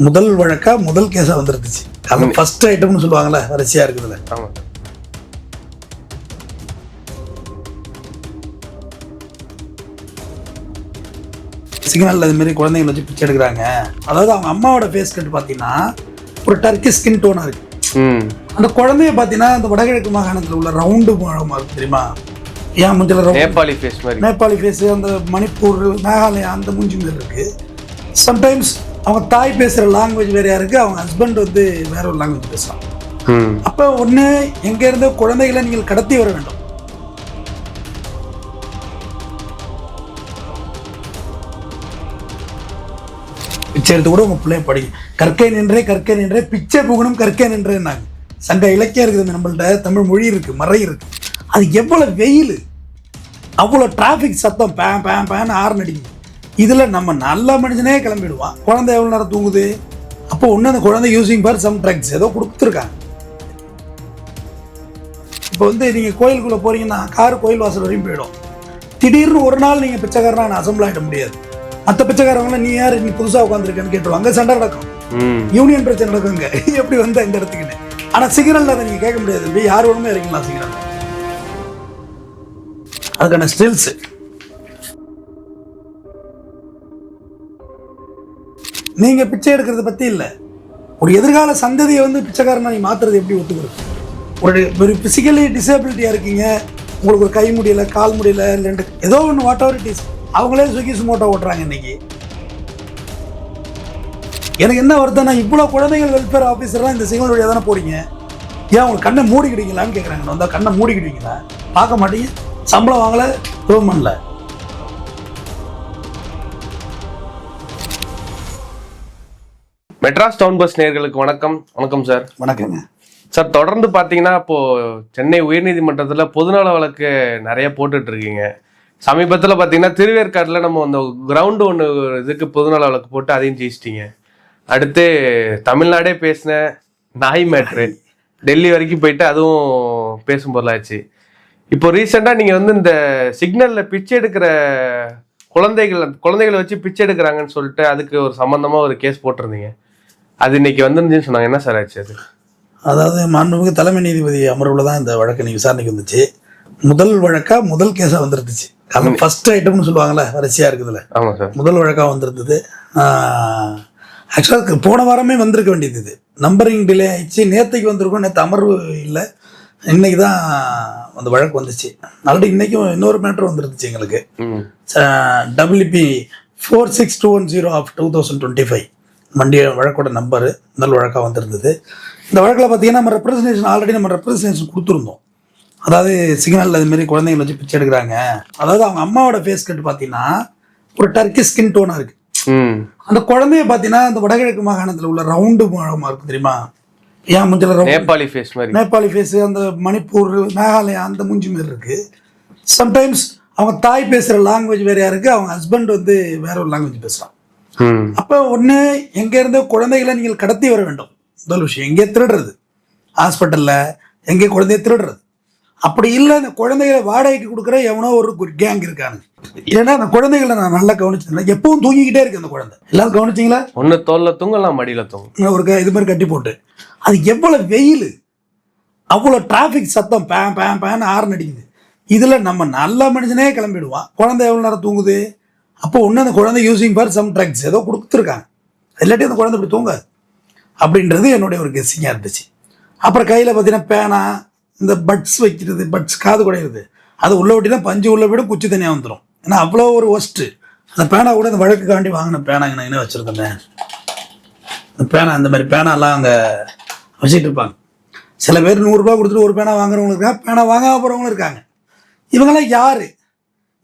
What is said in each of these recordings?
முதல் வழக்கா முதல் கேஸா வந்துருந்துச்சு. அது ஃபர்ஸ்ட் ஐட்டம்னு சொல்லுவாங்கல்ல, வரிசையா இருக்குதுல. ஆமா. சிக்னல்ல இது மாதிரி குழந்தைங்களை வச்சு பிச்சை எடுக்கிறாங்க. அதாவது அவங்க அம்மாவோட ஃபேஸ் கட் பார்த்தீங்கன்னா ஒரு டர்க்கி ஸ்கின் டோனா இருக்கு. அந்த குழந்தைய பார்த்தீங்கன்னா அந்த வடகிழக்கு மாகாணத்தில் உள்ள ரவுண்டு முகமா இருக்கு தெரியுமா? ஏன் மூஞ்சில நேபாளி ஃபேஸ் மாதிரி, நேபாளி ஃபேஸ், அந்த மணிப்பூர், மேகாலயா அந்த மூஞ்சி மாதிரி இருக்கு. சம்டைம்ஸ் அவங்க தாய் பேசுகிற லாங்குவேஜ் வேறையா இருக்குது, அவங்க ஹஸ்பண்ட் வந்து வேற ஒரு லாங்குவேஜ் பேசுகிறாங்க. அப்போ ஒன்று எங்கேருந்து குழந்தைகளை நீங்கள் கடத்தி வர வேண்டும். பிச்சை எடுத்து கூட உங்கள் பிள்ளைய படிக்கும். கற்கை நின்றே பிச்சை புகணும் கற்கை நின்றேன்னாங்க. சங்க இலக்கியம் இருக்குது, நம்மள்ட்ட தமிழ் மொழி இருக்குது, மறை இருக்குது. அது எவ்வளோ வெயில், அவ்வளோ டிராஃபிக் சத்தம், பேன் ஆறு அடிக்குது. இதில் நம்ம நல்ல மனுஷனே கிளம்பிடுவான். குழந்தை எவ்வளோ நேரம் தூங்குது? அப்போ ஒன்று அந்த குழந்தை யூஸிங் ஃபார் சம் ட்ரக்ஸ் ஏதோ கொடுத்துருக்காங்க. இப்போ வந்து நீங்கள் கோயிலுக்குள்ளே போகிறீங்கன்னா கார் கோயில் வாசல் வரையும் போயிடும். திடீர்னு ஒரு நாள் நீங்கள் பிச்சைக்காரனா நான் அசம்பிள் ஆகிட முடியாது. மற்ற பிச்சைக்காரவங்களாம் நீ யார், நீ புதுசாக உட்காந்துருக்கேன்னு கேட்டுருவாங்க. சண்டை நடக்கும், யூனியன் பிரச்சனை நடக்குங்க. எப்படி வந்த இந்த இடத்துக்குன்னு. ஆனால் சிக்னலில் அதை நீங்கள் கேட்க முடியாது. யார் வேணுமே இறங்கிக்கலாம் சிக்னல். அதுக்கான ஸ்டில்ஸ் நீங்க பிச்சை எடுக்கிறத பத்தி இல்ல, ஒரு எதிர்கால சந்ததியை வந்து பிச்சைக்காரனா நீ மாத்துறது எப்படி ஒத்துக்கிறது? ஒரு பிசிக்கலி டிசேபிலிட்டியா இருக்கீங்க, உங்களுக்கு ஒரு கை முடியல, கால் முடியல, ரெண்டு ஏதோ ஒன்று வாட் எவர் இட் இஸ், அவங்களே ஸ்விக்கி சுமோட்டோ ஓட்டுறாங்க இன்னைக்கு. எனக்கு என்ன வருதுன்னா, இவ்வளோ குழந்தைகள் வெல்ஃபேர் ஆஃபீஸர்லாம் இந்த சிக்னல் வழியாக தானே போறீங்க, ஏன் உங்களுக்கு கண்ணை மூடிக்கிட்டீங்களான்னு கேட்குறாங்க. வந்தால் கண்ணை மூடிக்கிட்டீங்களா? பார்க்க மாட்டீங்க, சம்பளம் வாங்கல, கவர்மெண்ட்ல. மெட்ராஸ் டவுன் பஸ் நேயர்களுக்கு வணக்கம். வணக்கம் சார். வணக்கங்க சார். தொடர்ந்து பார்த்தீங்கன்னா இப்போ சென்னை உயர்நீதிமன்றத்தில் பொதுநல வழக்கு நிறைய போட்டுட்டு இருக்கீங்க. சமீபத்தில் பார்த்தீங்கன்னா திருவேற்காட்டில் நம்ம அந்த கிரவுண்டு ஒன்று இதுக்கு பொதுநல வழக்கு போட்டு அதையும் ஜெயிச்சிட்டிங்க. அடுத்து தமிழ்நாடே பேசின நாய் மேட்ரு டெல்லி வரைக்கும் போயிட்டு அதுவும் பேசும் பொருளாச்சு. இப்போ ரீசெண்டாக நீங்கள் வந்து இந்த சிக்னலில் பிச்சை எடுக்கிற குழந்தைகளை வச்சு பிச்சை எடுக்கிறாங்கன்னு சொல்லிட்டு அதுக்கு ஒரு சம்பந்தமாக ஒரு கேஸ் போட்டிருந்தீங்க. அது இன்னைக்கு வந்துருந்துன்னு சொன்னாங்க. என்ன சார் ஆச்சு அது? அதாவது மாண்புமிகு தலைமை நீதிபதி அமர்வில் தான் இந்த வழக்கு நீ விசாரணைக்கு வந்துச்சு. முதல் வழக்கா முதல் கேஸாக வந்துருந்துச்சு. அது ஃபர்ஸ்ட் ஐட்டம்னு சொல்லுவாங்கல்ல, வரிசையாக இருக்குதுல்ல. ஆமாம் சார். முதல் வழக்காக வந்திருந்தது. ஆக்சுவலாக போன வாரமே வந்திருக்க வேண்டியது. இது நம்பரிங் டிலே ஆயிடுச்சு. நேற்றுக்கு வந்திருக்கோம், நேற்று அமர்வு இல்லை, இன்னைக்கு தான் அந்த வழக்கு வந்துச்சு. ஆல்ரெடி இன்னைக்கும் இன்னொரு மேட்ரு வந்துருந்துச்சு எங்களுக்கு. WP 46210 ஆஃப் 2025 மண்டிய வழக்கோட நம்பரு முதல் வழக்காக வந்திருந்தது. இந்த வழக்கில் பார்த்தீங்கன்னா நம்ம ரெப்ரஸன்டேஷன் ஆல்ரெடி கொடுத்துருந்தோம். அதாவது சிக்னலில் இதுமாரி குழந்தைங்களை வச்சு பிச்சை எடுக்கிறாங்க. அதாவது அவங்க அம்மாவோட ஃபேஸ் கட் பார்த்தீங்கன்னா ஒரு டர்க்கி ஸ்கின் டோனாக இருக்கு. அந்த குழந்தைய பார்த்தீங்கன்னா அந்த வடகிழக்கு மாகாணத்தில் உள்ள ரவுண்டு முகமா இருக்கு தெரியுமா? ஏன் மூஞ்சில நேபாளி ஃபேஸ் மாதிரி, நேபாளி ஃபேஸ், அந்த மணிப்பூர், மேகாலயா அந்த மூஞ்சி மாதிரி இருக்கு. சம்டைம்ஸ் அவங்க தாய் பேசுகிற லாங்குவேஜ் வேறையா இருக்கு, அவங்க ஹஸ்பண்ட் வந்து வேற ஒரு லாங்குவேஜ் பேசுகிறான். அப்போ ஒன்று எங்கேருந்து குழந்தைகளை நீங்கள் கடத்தி வர வேண்டும். முதல் விஷயம், எங்கே திருடுறது, ஹாஸ்பிட்டலில் எங்கே குழந்தைய திருடுறது. அப்படி இல்லை, இந்த குழந்தைகளை வாடகைக்கு கொடுக்குற எவனோ ஒரு கேங் இருக்காங்க. ஏன்னா அந்த குழந்தைகளை நான் நல்லா கவனிச்சேன். எப்பவும் தூங்கிக்கிட்டே இருக்கு அந்த குழந்தை. எல்லாரும் கவனிச்சிங்களா? ஒன்று தோல்ல தூங்கலாம், மடியில் தூங்கும், ஒரு இது மாதிரி கட்டி போட்டு. அது எவ்வளோ வெயில், அவ்வளோ டிராஃபிக் சத்தம், பேன் ஆறு அடிக்குது. இதில் நம்ம நல்ல மனுஷனே கிளம்பிடுவான். குழந்தை எவ்வளோ நேரம் தூங்குது? அப்போ ஒன்று அந்த குழந்தை யூஸிங் ஃபார் சம் ட்ரக்ஸ் ஏதோ கொடுத்துருக்காங்க, இல்லாட்டி அந்த குழந்தை இப்படி தூங்காது அப்படின்றது என்னுடைய ஒரு கெஸ்ஸிங்காக இருந்துச்சு. அப்புறம் கையில் பார்த்தீங்கன்னா பேனா, இந்த பட்ஸ் வைக்கிறது, பட்ஸ் காது குடையிறது, அது உள்ள விட்டினா பஞ்சு உள்ள விட குச்சி தனியாக வந்துடும். ஏன்னா அவ்வளோ ஒரு ஒஸ்ட்டு. அந்த பேனா கூட இந்த வழக்குக்காண்டி வாங்கின பேனாங்க நான் என்ன வச்சுருந்தேன். இந்த பேனா, இந்த மாதிரி பேனாலாம் அங்கே வச்சுட்டு இருப்பாங்க. சில பேர் 100 ரூபா கொடுத்துட்டு ஒரு பேனா வாங்குறவங்களும் இருக்காங்க, பேனா வாங்காம போகிறவங்களும் இருக்காங்க. இவங்கெல்லாம் யார்,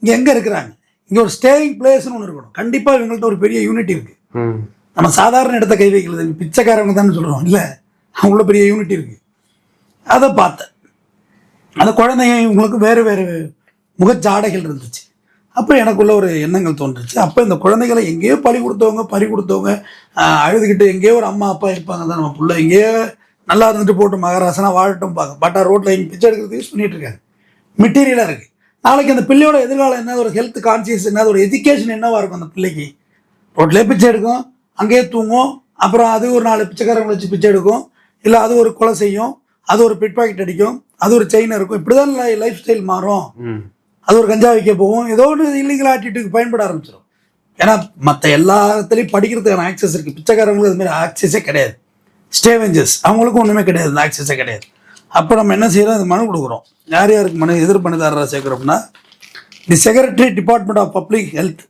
இங்கே எங்கே இருக்கிறாங்க? இங்கே ஒரு ஸ்டேயிங் பிளேஸ்னு ஒன்று இருக்கணும். கண்டிப்பாக இவங்கள்ட்ட ஒரு பெரிய யூனிட் இருக்குது. நம்ம சாதாரண இடத்த கை வைக்கிறது பிச்சைக்காரங்க தான் சொல்கிறோம், இல்லை, அவங்கள பெரிய யூனிட் இருக்குது. அதை பார்த்தேன். அந்த குழந்தைங்க இவங்களுக்கு வேறு வேறு முகச்சாடைகள் இருந்துச்சு. அப்போ எனக்குள்ள ஒரு எண்ணங்கள் தோன்றுச்சு. அப்போ இந்த குழந்தைகளை எங்கேயோ பறி கொடுத்தவங்க அழுதுகிட்டு எங்கேயோ ஒரு அம்மா அப்பா இருப்பாங்க தான், நம்ம பிள்ளை எங்கேயோ நல்லா இருந்துட்டு போட்டு மகாராசனா வாழட்டும் பாங்க, பட்டா ரோட்டில் இங்கே பிச்சை எடுக்கிறதுக்கு யூஸ் பண்ணிட்டு இருக்காங்க. மெட்டீரியலாக இருக்குது. நாளைக்கு அந்த பிள்ளையோட எதிர்காலம் என்ன, ஒரு ஹெல்த் கான்சியஸ் என்ன, ஒரு எஜுகேஷன் என்னவா இருக்கும் அந்த பிள்ளைக்கு? ரோட்லேயே பிச்சை எடுக்கும், அங்கேயே தூங்கும், அப்புறம் அது ஒரு 4 பிச்சைக்காரங்களை வச்சு பிச்சை எடுக்கும், இல்லை அது ஒரு கொலை செய்யும், அது ஒரு பிட் பாக்கெட் அடிக்கும், அது ஒரு செயின் இருக்கும். இப்படிதான் லைஃப் ஸ்டைல் மாறும். அது ஒரு கஞ்சா வைக்க போகும், ஏதோ ஒரு இல்லீகல் ஆட்டிடியூடுக்கு பயன்பட ஆரம்பிச்சிடும். ஏன்னா மற்ற எல்லாத்துலேயும் படிக்கிறதுக்கான ஆக்சஸ் இருக்குது. பிச்சைக்காரங்களுக்கு அது மாதிரி ஆக்சஸே கிடையாது. ஸ்டேவெஞ்சர்ஸ் அவங்களுக்கும் ஒன்றுமே கிடையாது, இந்த ஆக்சஸே கிடையாது. அப்போ நம்ம என்ன செய்யறோம், அது மனு கொடுக்குறோம். யார் யாருக்கு மனு எதிர் மனுதாரராக சேர்க்குறோம்னா, the secretary department of public health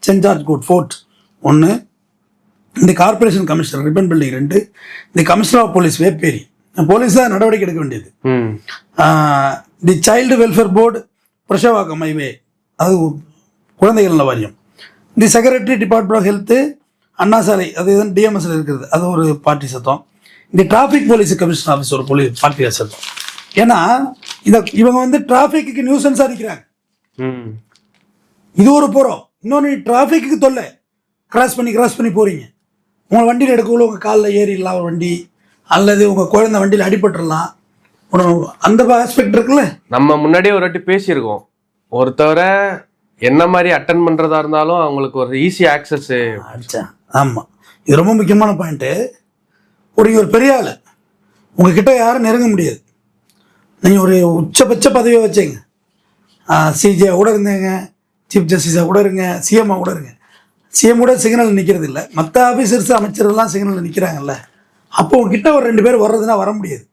Saint George கோட் ஃபோர்ட் 1, இந்த கார்பரேஷன் கமிஷனர் ரிப்பன் பில்டிங் 2, இந்த commissioner of police Vepery, police தான் நடவடிக்கை எடுக்க வேண்டியது. The child welfare board Purasawalkam highway, அது குழந்தைகள் நல வாரியம். The secretary department of health Anna Salai, அது எதுவும் டிஎம்எஸ்ல இருக்குது, அது ஒரு பார்ட்டி சத்தம். இந்த டிராஃபிக் போலீஸ் கமிஷன் ஆஃபீஸ் ஒரு பார்ட்டி சத்தம். ஏன்னா இவங்க வந்து டிராஃபிக்கு நியூசன்ஸாக நிற்கிறாங்க. இது ஒரு புறம். இன்னொன்று டிராஃபிக்கு தொல்லை, கிராஸ் பண்ணி போகிறீங்க. உங்கள் வண்டியில் எடுக்கக்குள்ள உங்கள் காலில் ஏறிடலாம் ஒரு வண்டி, அல்லது உங்கள் குழந்தை வண்டியில் அடிபட்டுடலாம். அந்த ஆஸ்பெக்ட் இருக்குல்ல. நம்ம முன்னாடியே ஒரு வாட்டி பேசியிருக்கோம், ஒருத்தவரை என்ன மாதிரி அட்டன் பண்ணுறதா இருந்தாலும் அவங்களுக்கு ஒரு ஈஸி ஆக்சஸ். ஆமாம், இது ரொம்ப முக்கியமான பாயிண்ட்டு. ஒரு பெரிய ஆள் உங்ககிட்ட யாரும் நெருங்க முடியாது. நீங்கள் ஒரு உச்சபட்ச பதவியை வச்சீங்க, சிஜே கூட இருந்தீங்க, சீஃப் ஜஸ்டிஸாக கூட இருங்க, சிஎம்மாக கூட இருங்க. சிஎம் கூட சிக்னலில் நிற்கிறது இல்லை, மற்ற ஆஃபீஸர்ஸ் அமைச்சர்லாம் சிக்னலில் நிற்கிறாங்கல்ல. அப்போ உங்ககிட்ட ஒரு 2 பேர் வர்றதுன்னா வர முடியாது.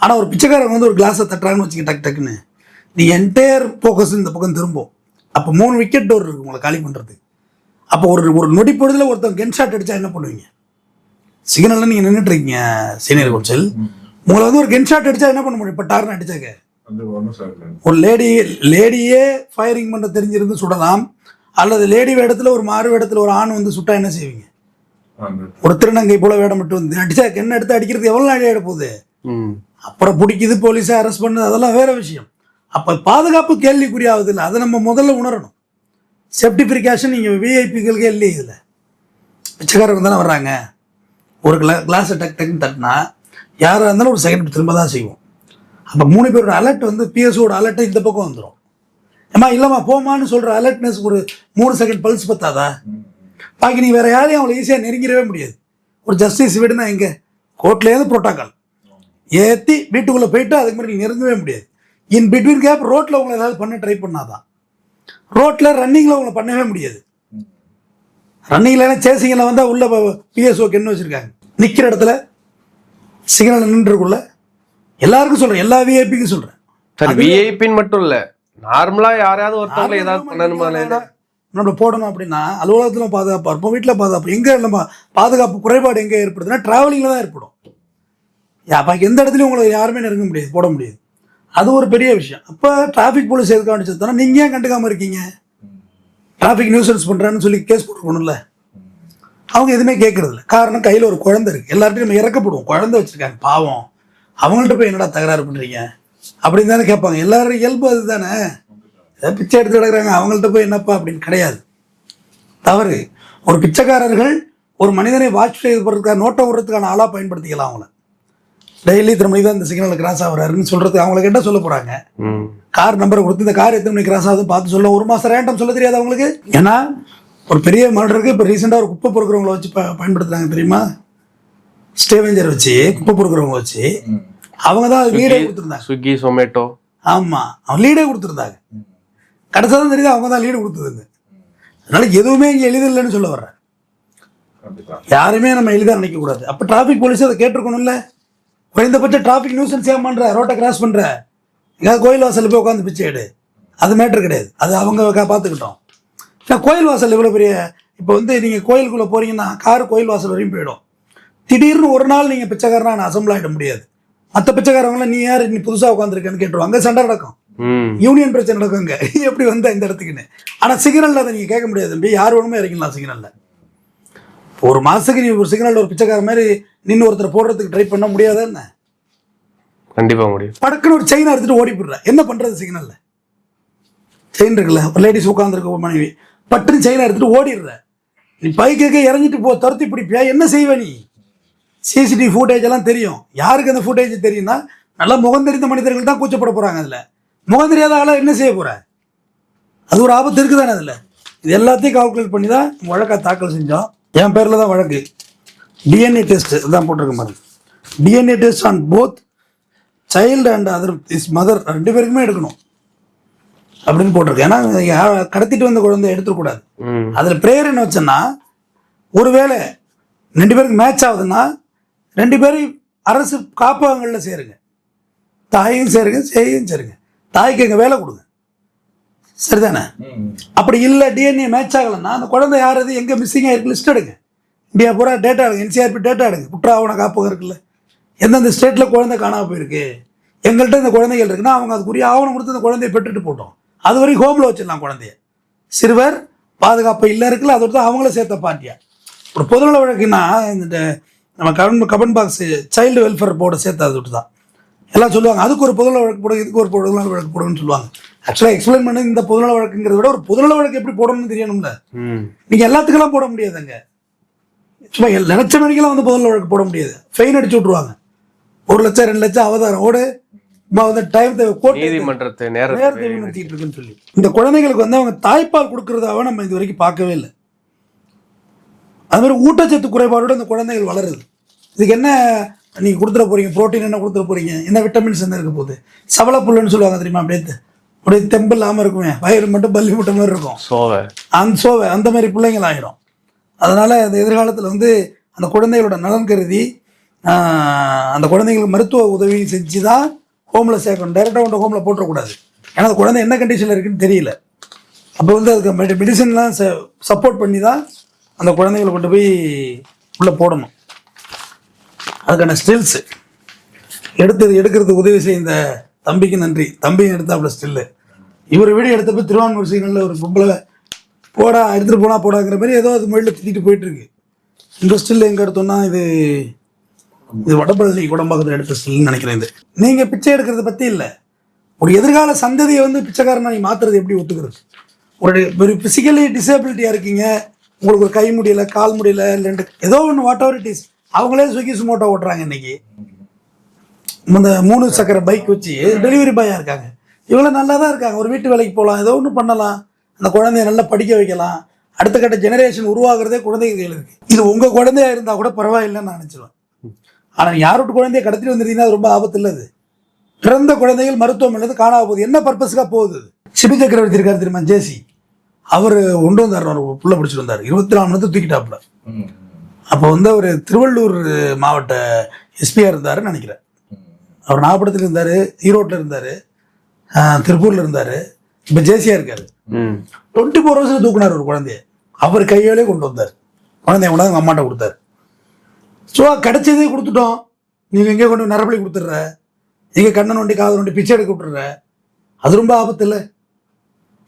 ஆனால் ஒரு பிச்சைக்காரங்க வந்து ஒரு கிளாஸை தட்டுறாங்கன்னு வச்சுக்க, டக்குன்னு நீ என்டையர் ஃபோக்கஸ் இந்த பக்கம் திரும்பும். அப்போ 3 விக்கெட் டோர் இருக்குது உங்களை காலி பண்ணுறது. அப்போ ஒரு நொடி பொழுதில் ஒருத்தன் கன் ஷாட் அடித்தா என்ன பண்ணுவீங்க? சிக்னலில் நீங்கள் நின்றுட்டுருக்கீங்க சீனியர் கவுன்சில், உங்களை வந்து ஒரு கன் ஷாட் அடித்தா என்ன பண்ண முடியும்? இப்போ டார்னு அடித்தாக்க ஒரு லேடியே ஃபயரிங் பண்ண தெரிஞ்சிருந்து சுடலாம், அல்லது லேடி வேடத்தில் ஒரு மாறு வேடத்தில் ஒரு ஆண் வந்து சுட்டா என்ன செய்வீங்க? ஒரு திருநங்கை போல வேடம் மட்டும் வந்து அடிச்சா கெண்ண எடுத்து அடிக்கிறது எவ்வளோ நாள் ஆகிட போகுது? அப்புறம் பிடிக்குது, போலீஸை அரெஸ்ட் பண்ணுது, அதெல்லாம் வேற விஷயம். அப்போ பாதுகாப்பு கேள்விக்குறியாவது இல்லை, அதை நம்ம முதல்ல உணரணும். சேஃப்டி ப்ரிகாஷன் நீங்கள் விஐபிகளுக்கே இல்லையே. இதில் பிச்சைக்காரங்க தானே வர்றாங்க. ஒரு கிளாஸை டக்குன்னு தட்டினா யாராக இருந்தாலும் ஒரு செகண்ட் திரும்ப தான் செய்வோம். அப்போ 3 பேரோட அலர்ட் வந்து பிஎஸ்ஓட அலர்ட்டை இந்த பக்கம் வந்துடும். ஏமா இல்லைம்மா போமான்னு சொல்கிற அலர்ட்னஸ் ஒரு 3 செகண்ட் பல்ஸ் பத்தாதா? பாக்கி நீ வேறு யாரையும் அவங்களை ஈஸியாக நெருங்கிடவே முடியாது. ஒரு ஜஸ்டிஸ் வீடுனா எங்கே? கோர்ட்லேருந்து ப்ரோட்டோக்கால் ஏற்றி வீட்டுக்குள்ளே போயிட்டு அதுக்கு மாதிரி நீ நெருங்கவே முடியாது. இன் பிட்வீன் கேப் ரோட்டில் உங்களை ஏதாவது பண்ண ட்ரை பண்ணாதான். ரோட்டில் ரன்னிங்கில் உங்களை பண்ணவே முடியாது. ரன்னிங்கில் சேசிங்கில் வந்தால் உள்ள பிஎஸ்ஓக்கு என்ன வச்சுருக்காங்க, நிற்கிற இடத்துல சிக்னல் நின்றுக்குள்ள. எல்லாருக்கும் சொல்கிறேன், எல்லா விஐபிக்கும் சொல்கிறேன். சார் விஐபின்னு மட்டும் இல்லை, நார்மலாக யாரையாவது ஒருத்தவங்களை ஏதாவது பண்ணணுமா நம்ம போடணும் அப்படின்னா அலுவலகத்தில் பாதுகாப்பாக இருப்போம், வீட்டில் பாதுகாப்பு. எங்கே நம்ம பாதுகாப்பு குறைபாடு எங்கே ஏற்படுதுன்னா ட்ராவலிங்கில் தான் ஏற்படும். அப்போ எந்த இடத்துலையும் உங்களை யாருமே நெருங்க முடியாது, போட முடியாது. அது ஒரு பெரிய விஷயம். அப்போ டிராஃபிக் போலீஸ் எதுக்கு கவனிச்சதுனா நீங்கள் ஏன் கண்டுக்காமல் இருக்கீங்க? டிராஃபிக் நியூசன்ஸ் பண்ணுறான்னு சொல்லி கேஸ் போட்டுக்கணும்ல. அவங்க எதுவுமே கேட்கறதில்ல. காரணம் கையில் ஒரு குழந்தை இருக்குது. எல்லார்ட்டையும் நம்ம இறக்கப்படுவோம், குழந்தை வச்சுருக்காங்க பாவம், அவங்கள்ட்ட போய் என்னடா தகராறு பண்ணுறீங்க அப்படின்னு தானே கேட்பாங்க. எல்லாரும் இயல்பு அது தானே. ஏதாவது பிச்சை எடுத்து கிடக்குறாங்க, அவங்கள்ட்ட போய் என்னப்பா அப்படின்னு கிடையாது. தவறு. ஒரு பிச்சைக்காரர்கள் ஒரு மனிதனை வாட்ச் செய்வதற்காக நோட்டம் விடுறதுக்கான ஆளாக பயன்படுத்திக்கலாம். அவங்கள டெய்லி இத்தனை மணிக்கு தான் இந்த சிக்னலில் கிராஸ் ஆகிறாருன்னு சொல்கிறதுக்கு அவங்களுக்கு என்ன சொல்ல போகிறாங்க? கார் நம்பரை கொடுத்து இந்த கார் எத்தனை மணிக்கு கிராஸ் ஆகுதுன்னு பார்த்து சொல்ல 1 மாதம் ரேண்டம் சொல்ல தெரியாது அவங்களுக்கு. ஏன்னா ஒரு பெரிய மர்டருக்கு இப்போ ரீசெண்டாக ஒரு குப்பை பொறுக்கிறவங்கள வச்சு பயன்படுத்துகிறாங்க தெரியுமா? ஸ்டேவெஞ்சர் வச்சு குப்பை பொறுக்கிறவங்க வச்சு அவங்க தான் லீடே கொடுத்துருந்தாங்க. ஸ்விக்கி, சொமேட்டோ. ஆமாம், அவங்க லீடே கொடுத்துருந்தாங்க. கடைசியாக தான் தெரியுது அவங்க தான் லீடு கொடுத்ததுங்க. அதனால எதுவுமே இங்கே எளிதில்லைன்னு சொல்ல வர்றேன். யாருமே நம்ம எளிதாக நினைக்கக்கூடாது. அப்போ டிராஃபிக் போலீஸ் அதை கேட்டிருக்கணும்ல. குறைந்தபட்ச டிராஃபிக் நியூசன்ஸ் ஏன் பண்ணுற, ரோட்டை கிராஸ் பண்ணுற, எங்கேயாவது கோயில் வாசலில் போய் உட்காந்து பிச்சை எடு, அது மேட்ரு கிடையாது. அது அவங்க பார்த்துக்கிட்டோம். ஏன்னா கோயில் வாசல் இவ்வளோ பெரிய, இப்போ வந்து நீங்கள் கோயிலுக்குள்ளே போகிறீங்கன்னா கார் கோயில் வாசல் வரையும் போயிடும். திடீர்னு ஒரு நாள் நீங்கள் பிச்சைக்காரனா நான் அசம்பிள் ஆகிட முடியாது. மற்ற பிச்சைக்காரங்களாம் நீ யார், நீ புதுசாக உட்காந்துருக்கேன்னு கேட்டுருவாங்க. சண்டை நடக்கும், யூனியன் பிரச்சனை நடக்குங்க, எப்படி வந்த இந்த இடத்துக்குன்னு. ஆனால் சிக்னலில் அதை நீங்கள் கேட்க முடியாது. தம்பி யார் வேணுமே இறங்கிடலாம் சிக்னலில். ஒரு மாதத்துக்கு நீ ஒரு சிக்னலில் ஒரு பிச்சைக்கார மாதிரி நின்று ஒருத்தர் போடுறதுக்கு ட்ரை பண்ண முடியாதா என்ன? கண்டிப்பாக முடியும். படக்குன்னு ஒரு செயினை எடுத்துட்டு ஓடி போடுற, என்ன பண்ணுறது? சிக்னலில் செயின் இருக்குல்ல, ஒரு லேடிஸ் உட்காந்துருக்க மனைவி, பட்டுன்னு செயினை எடுத்துட்டு ஓடிடுற. நீ பைக்கு இறங்கிட்டு போ, துரத்தி பிடிப்பியா, என்ன செய்வ நீ? சிசிடிவி ஃபுட்டேஜ் எல்லாம் தெரியும். யாருக்கு அந்த ஃபுட்டேஜ் தெரியும்னா நல்லா முகம் தெரிந்த மனிதர்கள் தான் கூச்சப்பட போகிறாங்க. அதில் முகம் தெரியாத ஆளாக என்ன செய்ய போகிற? அது ஒரு ஆபத்து இருக்குது தானே. அதில் இது எல்லாத்தையும் கால்குலேட் பண்ணி தான் வழக்கை தாக்கல் செஞ்சோம். என் பேரில் தான் வழக்கு. டிஎன்ஏ டெஸ்ட் தான் போட்டிருக்க மாதிரி. DNA test on both child and other is mother, 2 பேருக்குமே எடுக்கணும் அப்படின்னு போட்டிருக்கு. ஏன்னா கடத்திட்டு வந்த குழந்தை எடுத்துக்கூடாது. அதில் ப்ரேயர் என்ன வச்சேன்னா, ஒருவேளை 2 பேருக்கு மேட்ச் ஆகுதுன்னா 2 பேரும் அரசு காப்பகங்களில் சேருங்க, தாயையும் சேருங்க சேயும் சேருங்க, தாய்க்கு எங்கள் வேலை கொடுங்க, சரிதானே? அப்படி இல்லை டிஎன்ஏ மேட்ச் ஆகலைன்னா அந்த குழந்தை யார் அது எங்கே மிஸ்ஸிங்காக இருக்கு லிஸ்ட் எடுங்க. இந்தியா பூரா டேட்டா எடுங்க, என்சிஆர்பி டேட்டா எடுங்க. குற்ற ஆவண காப்பகம் இருக்குல்ல, எந்தெந்த ஸ்டேட்டில் குழந்தை காணாமல் போயிருக்கு, எங்கள்கிட்ட இந்த குழந்தைகள் இருக்குன்னா அவங்க அதுக்குரிய ஆவணம் கொடுத்து அந்த குழந்தைய பெற்றுட்டு போட்டோம். அது வரைக்கும் ஹோமில் வச்சிடலாம் குழந்தைய. சிறுவர் பாதுகாப்பு இல்லை இருக்குல்ல, அதோட அவங்கள சேர்த்த பார்ட்டியா. ஒரு பொதுநல வழக்குன்னா இந்த நம்ம கமெண்ட் பாக்ஸ் சைல்டு வெல்ஃபேர் போர்டை சேர்த்து அது விட்டு தான் எல்லாம் சொல்லுவாங்க. அதுக்கு ஒரு பொதுநல வழக்கு போடுங்க, இதுக்கு ஒரு பொதுநல வழக்கு போடுங்கன்னு சொல்லுவாங்க. ஆக்சுவலாக எக்ஸ்பிளைன் பண்ணி இந்த பொதுநல வழக்குங்கிறத விட ஒரு பொதுநல வழக்கு எப்படி போடணும்னு தெரியணும்ல. நீங்கள் எல்லாத்துக்கெல்லாம் போட முடியாதுங்க. சும்மா நினைச்ச மணிக்கெல்லாம் வந்து பொதுநல வழக்கு போட முடியாது. ஃபைன் அடிச்சு விட்ருவாங்க. 1 லட்சம் 2 லட்சம் அவதாரம் ஓடு நீதிமன்றத்தை இருக்குன்னு சொல்லி. இந்த குழந்தைகளுக்கு வந்து அவங்க தாய்ப்பால் கொடுக்கறதாவ நம்ம இது வரைக்கும் பார்க்கவே இல்லை. அது மாதிரி ஊட்டச்சத்து குறைபாடோட இந்த குழந்தைகள் வளருது. இதுக்கு என்ன நீங்கள் கொடுத்துட போறீங்க? புரோட்டீன் என்ன கொடுத்துட போறீங்க? என்ன விட்டமின்ஸ் என்ன இருக்க போகுது? சவளப்புல்லுன்னு சொல்லுவாங்க தெரியுமா? அப்படியே தெம்பு இல்லாமல் இருக்குமே, வயிறு மட்டும் பல்லி முட்டை மாதிரி இருக்கும், சோவை அந்த மாதிரி பிள்ளைங்கள் ஆகிடும். அதனால அந்த எதிர்காலத்தில் வந்து அந்த குழந்தைகளோட நலன் கருதி அந்த குழந்தைங்களுக்கு மருத்துவ உதவி செஞ்சு தான் ஹோமில் சேர்க்கணும். டைரெக்டாக கொண்டு ஹோமில் போட்டுறக்கூடாது. ஏன்னா அந்த குழந்தை என்ன கண்டிஷனில் இருக்குன்னு தெரியல. அப்போ வந்து அதுக்கு மெடிசன்லாம் சப்போர்ட் பண்ணி தான் அந்த குழந்தைகளை கொண்டு போய் உள்ளே போடணும். அதுக்கான ஸ்டில்ஸு எடுக்கிறதுக்கு உதவி செய்ய இந்த தம்பிக்கு நன்றி. தம்பியும் எடுத்தாப்புல ஸ்டில்லு. இவர் வீடியோ எடுத்தப்போ திருவான்மூர் சிக்னலில் ஒரு பொம்பளை போடா எடுத்துகிட்டு போடாங்கிற மாதிரி ஏதோ அது மொழியில் திட்டிட்டு போயிட்டுருக்கு. இந்த ஸ்டில் எங்கே எடுத்தோம்னா இது வடபழனி குடம்பாக்கத்தில் எடுத்த ஸ்டில்னு நினைக்கிறேன். இது நீங்கள் பிச்சை எடுக்கிறத பற்றி இல்லை, ஒரு எதிர்கால சந்ததியை வந்து பிச்சைக்காரனை நீ மாற்றுறது எப்படி ஒத்துக்கிறது? ஒரு ஃபிசிக்கலி டிசேபிலிட்டியாக இருக்கீங்க, உங்களுக்கு ஒரு கை முடியலை கால் முடியல, இல்லை ஏதோ ஒன்று வாட் எவர் இட் இஸ், அவங்களே ஸ்விக்கி சுமோட்டோ ஓட்டுறாங்க. இன்னைக்கு இந்த 3 சக்கர பைக் வச்சு டெலிவரி பாயாக இருக்காங்க. இவ்வளோ நல்லா தான் இருக்காங்க. ஒரு வீட்டு வேலைக்கு போகலாம், ஏதோ ஒன்று பண்ணலாம், அந்த குழந்தைய நல்லா படிக்க வைக்கலாம். அடுத்த கட்ட ஜெனரேஷன் உருவாகிறதே குழந்தைங்க கையில் இருக்குது. இது உங்கள் குழந்தையா இருந்தால் கூட பரவாயில்லைன்னு நான் நினச்சிடுவேன். ஆனால் யாரோட குழந்தைய கடத்திட்டு வந்துருந்தீங்கன்னா அது ரொம்ப ஆபத்து இல்லை. அது பிறந்த குழந்தைகள் மருத்துவமனை காணாம போகுது. என்ன பர்பஸ்க்காக போகுது? சிபி சக்கரவர்த்தி இருக்காரு தெரியுமா, ஜேசி, அவர் கொண்டு வந்தார், ஒரு புள்ள பிடிச்சிட்டு வந்தார், 24 மணி நேரத்தை தூக்கிட்டாப்புல. அப்போ வந்து அவர் திருவள்ளூர் மாவட்ட எஸ்பியாக இருந்தாருன்னு நினைக்கிறேன். அவர் நாகப்பட்டினத்தில் இருந்தார், ஈரோட்டில் இருந்தார், திருப்பூரில் இருந்தார், இப்போ ஜேசியாக இருக்காரு. 24 ஹவர்ஸில் தூக்குனார் ஒரு குழந்தைய. அவர் கையாலே கொண்டு வந்தார். குழந்தைய கொண்டாந்து அவங்க அம்மாட்ட கொடுத்தாரு. ஸோ கிடைச்சதே கொடுத்துட்டோம், நீங்கள் எங்கே கொண்டு நரபலி கொடுத்துட்ற, எங்கே கண்ணை நோண்டி காது நோண்டி பிச்சை எடுக்க விட்டுற, அது ரொம்ப ஆபத்து இல்லை.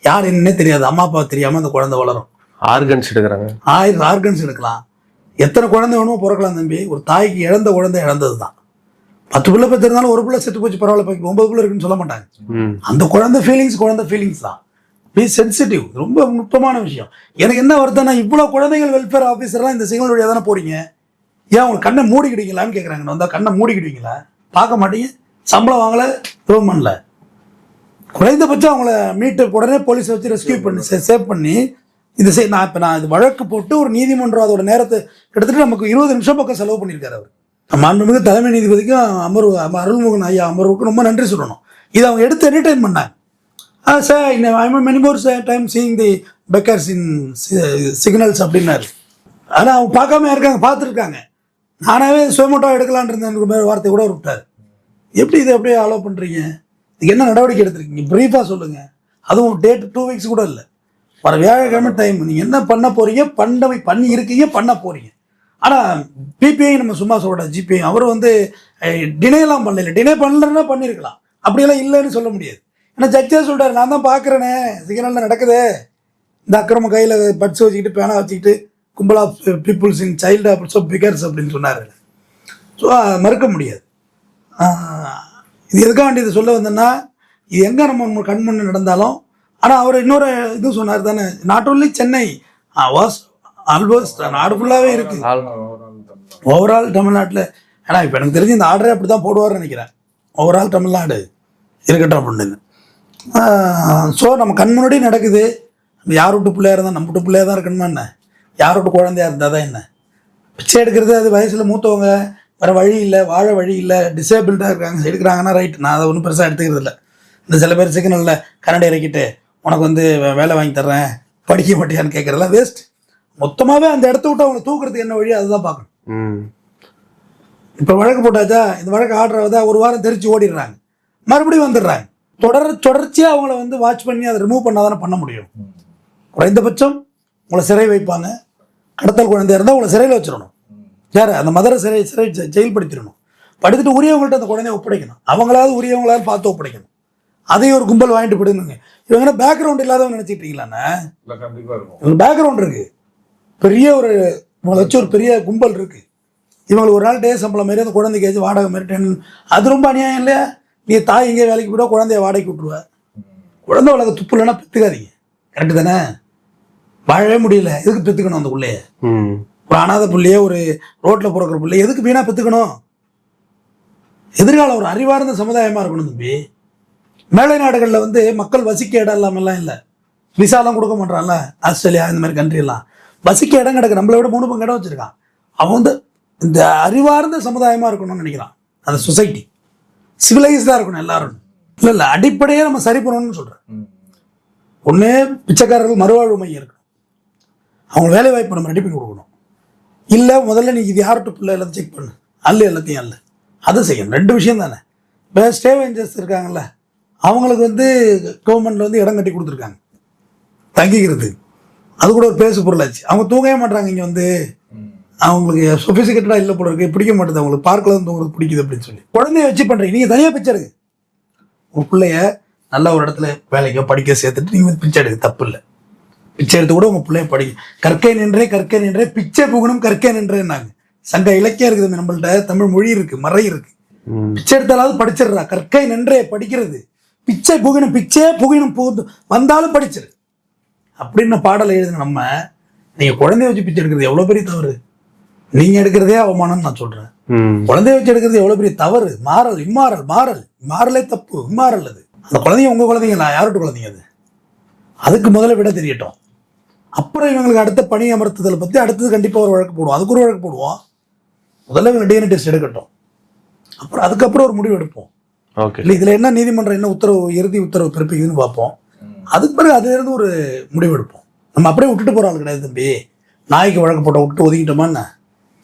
யார் என்னன்னே தெரியாது, அம்மா அப்பா தெரியாமல் அந்த குழந்தை வளரும். ஆர்கன்ஸ் எடுக்கிறாங்க, 1000 ஆர்கன்ஸ் எடுக்கலாம். எத்தனை குழந்தை வேணுமோ பிறக்கலாம் தம்பி. ஒரு தாய்க்கு இழந்த குழந்தை இழந்தது தான். 10 பிள்ளை பெற்றிருந்தாலும் ஒரு பிள்ளை செத்து போச்சு பரவாயில்ல, 9 பிள்ளை இருக்குன்னு சொல்ல மாட்டாங்க. அந்த குழந்தை ஃபீலிங்ஸ் தான். பி சென்சிட்டிவ், ரொம்ப நுட்பமான விஷயம். எனக்கு என்ன வருதுன்னா, இவ்வளோ குழந்தைகள் வெல்ஃபேர் ஆஃபீஸர்லாம் இந்த சிக்னல் வழியாக தானே போறீங்க, ஏன் உங்களுக்கு கண்ணை மூடிக்கிட்டீங்களான்னு கேட்குறாங்க. வந்தால் கண்ணை மூடிக்கிட்டீங்களா? பார்க்க மாட்டீங்க, சம்பளம் வாங்கலை, ப்ரூவ் பண்ணல, குறைந்தபட்சம் அவங்கள மீட்டு உடனே போலீஸை வச்சு ரெஸ்கியூ பண்ணி சேவ் பண்ணி இது நான் இது வழக்கு போட்டு ஒரு நீதிமன்றம் அதோட நேரத்தை கிட்டத்தட்ட நமக்கு 20 நிமிஷம் பக்கம் செலவு பண்ணியிருக்காரு அவர். மாண்புமிகு தலைமை நீதிபதிக்கும் அருள்முகன் ஐயா அமர்வுக்கும் ரொம்ப நன்றி சொல்லணும். இதை அவங்க எடுத்து என்டர்டைன் பண்ணாங்க. Sir I many more time seeing the beggars in signals அப்படின்னாரு. ஆனால் அவங்க பார்க்காம இருக்காங்க, பார்த்துருக்காங்க. நானாவே சுயமோட்டோ எடுக்கலான் இருந்தேன் வார்த்தை கூட விட்டார். எப்படி இதை அப்படியே அலோவ் பண்ணுறீங்க? இதுக்கு என்ன நடவடிக்கை எடுத்துருக்கீங்க? ப்ரீஃபாக சொல்லுங்கள். அதுவும் டேட் 2 வீக்ஸ் கூட இல்லை, வர வியாழக்கிழமை டைம். நீங்கள் என்ன பண்ண போகிறீங்க, பண்ணி இருக்கீங்க, பண்ண போகிறீங்க. ஆனால் பிபிஐ நம்ம சும்மா சொல்ல, ஜிபிஐ அவர் வந்து டினேலாம் பண்ணல. டினே பண்ணலன்னா பண்ணியிருக்கலாம், அப்படியெல்லாம் இல்லைன்னு சொல்ல முடியாது. ஏன்னா ஜட்ஜே சொல்கிறார், நான் தான் பார்க்குறேனே சிக்னலில் நடக்குது, இந்த அக்கிரம கையில் பட்ஸ் வச்சுக்கிட்டு பேனா வச்சுக்கிட்டு கும்பல் of peoples in child of figures அப்படின்னு சொன்னார். ஸோ மறுக்க முடியாது. இது எதுக்காண்டி இதை சொல்ல வந்தேன்னா, இது எங்கே நம்ம கண் முன்னே நடந்தாலும். ஆனால் அவர் இன்னொரு இதுவும் சொன்னார் தானே, not only Chennai, was almost நாடு ஃபுல்லாகவே இருக்குது, ஓவரால் தமிழ்நாட்டில். ஏன்னா இப்போ எனக்கு தெரிஞ்சு இந்த ஆர்டரே அப்படி தான் போடுவார்னு நினைக்கிறேன், ஓவரால் தமிழ்நாடு இருக்கட்டும் அப்படின்னு. ஸோ நம்ம கண் முன்னாடி நடக்குது. யார் விட்டு பிள்ளையாக இருந்தால் நம்ம விட்டு பிள்ளையாக தான் இருக்கணுமா என்ன? யார் விட்டு குழந்தையாக இருந்தால் தான் என்ன? பிச்சை எடுக்கிறது அது வயசில் மூத்தவங்க, வேறு வழி இல்லை, வாழ வழி இல்லை, டிசேபிள்டாக இருக்காங்க, எடுக்கிறாங்கன்னா ரைட், நான் அதை ஒன்றும் பெருசாக எடுத்துக்கிறது இல்லை. இந்த சில பேர் சிக்கனில் கரண்டை இறக்கிட்டு உனக்கு வந்து வேலை வாங்கி தர்றேன் படிக்க மாட்டியான்னு கேட்குறதெல்லாம் வேஸ்ட். மொத்தமாகவே அந்த இடத்த விட்டு அவங்களை தூக்குறதுக்கு என்ன வழி அதுதான் பார்க்கணும். இப்போ வழக்கு போட்டாச்சா, இந்த வழக்கு ஆடுறதா ஒரு வாரம் தெரிச்சு ஓடிடுறாங்க, மறுபடியும் வந்துடுறாங்க. தொடர்ச்சியாக அவங்கள வந்து வாட்ச் பண்ணி அதை ரிமூவ் பண்ணால் தானே பண்ண முடியும். குறைந்தபட்சம் உங்களை சிறை வைப்பாங்க. கடத்தல் குழந்தையா இருந்தால் உங்களை சிறையில் வச்சிடணும். யார் அந்த மதரை சிறை ஜெயில்படுத்திடணும். படுத்துட்டு உரியவங்கள்ட்ட அந்த குழந்தைய ஒப்படைக்கணும். அவங்களாவது உரியவங்களாவது பார்த்து ஒப்படைக்கணும். அதையும் ஒரு கும்பல் வாங்கிட்டு போயிடுங்க. இவங்க பேக்ரவுண்ட் இல்லாதவங்க நினச்சிக்கிட்டீங்களாண்ணா? பேக்ரவுண்ட் இருக்கு, பெரிய ஒரு இவங்களை வச்சு ஒரு பெரிய கும்பல் இருக்கு. இவங்களுக்கு ஒரு நாள் டே சம்பளம் மாரி அந்த குழந்தைக்கு ஏதாச்சும் வாடகை மாரி அது ரொம்ப அநியாயம் இல்லையா? நீ தாய் எங்கேயே வேலைக்கு போய்ட்டா குழந்தைய வாடகைக்கு விட்டுருவா. குழந்தை வளர்க்க துப்பு இல்லைன்னா பெற்றுக்காதீங்க. கரெக்டு தானே? வாழவே முடியல, எதுக்கு பெற்றுக்கணும்? அந்த பிள்ளைய ஒரு அனாதை பிள்ளைய, ஒரு ரோட்டில் பிறக்கிற பிள்ளைய எதுக்கு வீணாக பெற்றுக்கணும்? எதிர்காலம் ஒரு அறிவார்ந்த சமுதாயமாக இருக்கணும் தம்பி. மேலை நாடுகளில் வந்து மக்கள் வசிக்க இடம் இல்லாமல்லாம் இல்லை, விசாலாம் கொடுக்க மாட்டான்ல. ஆஸ்திரேலியா இந்த மாதிரி கண்ட்ரியெல்லாம் வசிக்க இடம் கிடக்கு, நம்மளை விட 3 பங்கு இடம் வச்சுருக்கான். அவன் வந்து இந்த அறிவார்ந்த சமுதாயமாக இருக்கணும்னு நினைக்கிறான். அந்த சொசைட்டி சிவிலைஸ்டாக இருக்கணும் எல்லாரும். இல்லை அடிப்படையே நம்ம சரி பண்ணணும்னு சொல்கிறேன். ஒன்று பிச்சைக்காரர்கள் மறுவாழ்வு மையம் இருக்கணும், அவங்க வேலை வாய்ப்பு நம்ம ரெடி பண்ணி கொடுக்கணும். இல்லை முதல்ல நீ இது யார்கிட்ட பிள்ளை எல்லாத்தையும் செக் பண்ணு, அல்ல எல்லாத்தையும் அல்ல, அதை செய்யணும். 2 விஷயம் தானே. இப்போ ஸ்டேவெஞ்சர்ஸ் இருக்காங்கல்ல, அவங்களுக்கு வந்து கவர்மெண்ட்டில் வந்து இடம் கட்டி கொடுத்துருக்காங்க தங்கிக்கிறது. அது கூட ஒரு பேசு பொருளாச்சு. அவங்க தூங்கவே மாட்டாங்க. இங்கே வந்து அவங்களுக்கு சொபிசிகேட்டடாக இல்லை போல இருக்கு, பிடிக்க மாட்டேது அவங்களுக்கு, பார்க்கல தூங்குறது பிடிக்குது அப்படின்னு சொல்லி குழந்தைய வச்சு பண்ணுறீங்க. நீங்கள் தனியாக பிச்சை எடுங்க. உங்கள் பிள்ளைய நல்ல ஒரு இடத்துல வேலைக்கோ படிக்க சேர்த்துட்டு நீங்கள் வந்து பிச்சை எடுக்க தப்பு இல்லை. பிச்சை எடுத்து கூட உங்கள் பிள்ளைய படிக்க. கற்கை நின்றே பிச்சை புகணும் கற்கை நின்றேன்னாங்க. சங்க இலக்கியம் இருக்குது நம்மள்ட்ட, தமிழ் மொழி இருக்கு, மறை இருக்கு. பிச்சை எடுத்தாலாவது படிச்சிடுறா. கற்கை நின்றே படிக்கிறது, பிச்சை புகணும், பிச்சையே புகணும் புகுந்து வந்தாலும் படிச்சிரு அப்படின்னு பாடலை எழுதுங்க. நம்ம நீங்கள் குழந்தைய வச்சு பிச்சை எடுக்கிறது எவ்வளோ பெரிய தவறு. நீங்கள் எடுக்கிறதே அவமானம்னு நான் சொல்கிறேன். குழந்தைய வச்சு எடுக்கிறது எவ்வளோ பெரிய தவறு. மாறலே தப்பு, இம்மாறல். அது அந்த குழந்தைங்க உங்கள் குழந்தைங்களா, யாரோட குழந்தைங்க அது? அதுக்கு முதல்ல விட தெரியட்டும். அப்புறம் இவங்களுக்கு அடுத்த பணி அமர்த்துதலை பற்றி அடுத்தது கண்டிப்பாக ஒரு வழக்கு போடுவோம். அதுக்கு ஒரு வழக்கு போடுவோம். முதல்ல இவங்க டிஎன்ஏ டெஸ்ட் எடுக்கட்டும், அப்புறம் அதுக்கப்புறம் ஒரு முடிவு எடுப்போம். இல்லை இதில் என்ன நீதிமன்றம் என்ன உத்தரவு, இறுதி உத்தரவு பிறப்பிக்குதுன்னு பார்ப்போம். அதுக்கு பிறகு அதுலேருந்து ஒரு முடிவு எடுப்போம். நம்ம அப்படியே விட்டுட்டு போகிற ஆள் கிடையாது தம்பி. நாய்க்கு வழக்கு போட்ட விட்டு ஒதுக்கிட்டோமான்னு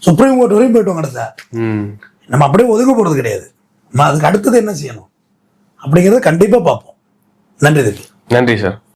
சுப்ரீம் கோர்ட் வரையும் போயிட்டோம். கடைசியா நம்ம அப்படியே ஒதுங்க போகிறது கிடையாது. நம்ம அதுக்கு அடுத்தது என்ன செய்யணும் அப்படிங்கிறத கண்டிப்பாக பார்ப்போம். நன்றி தம்பி. நன்றி சார்.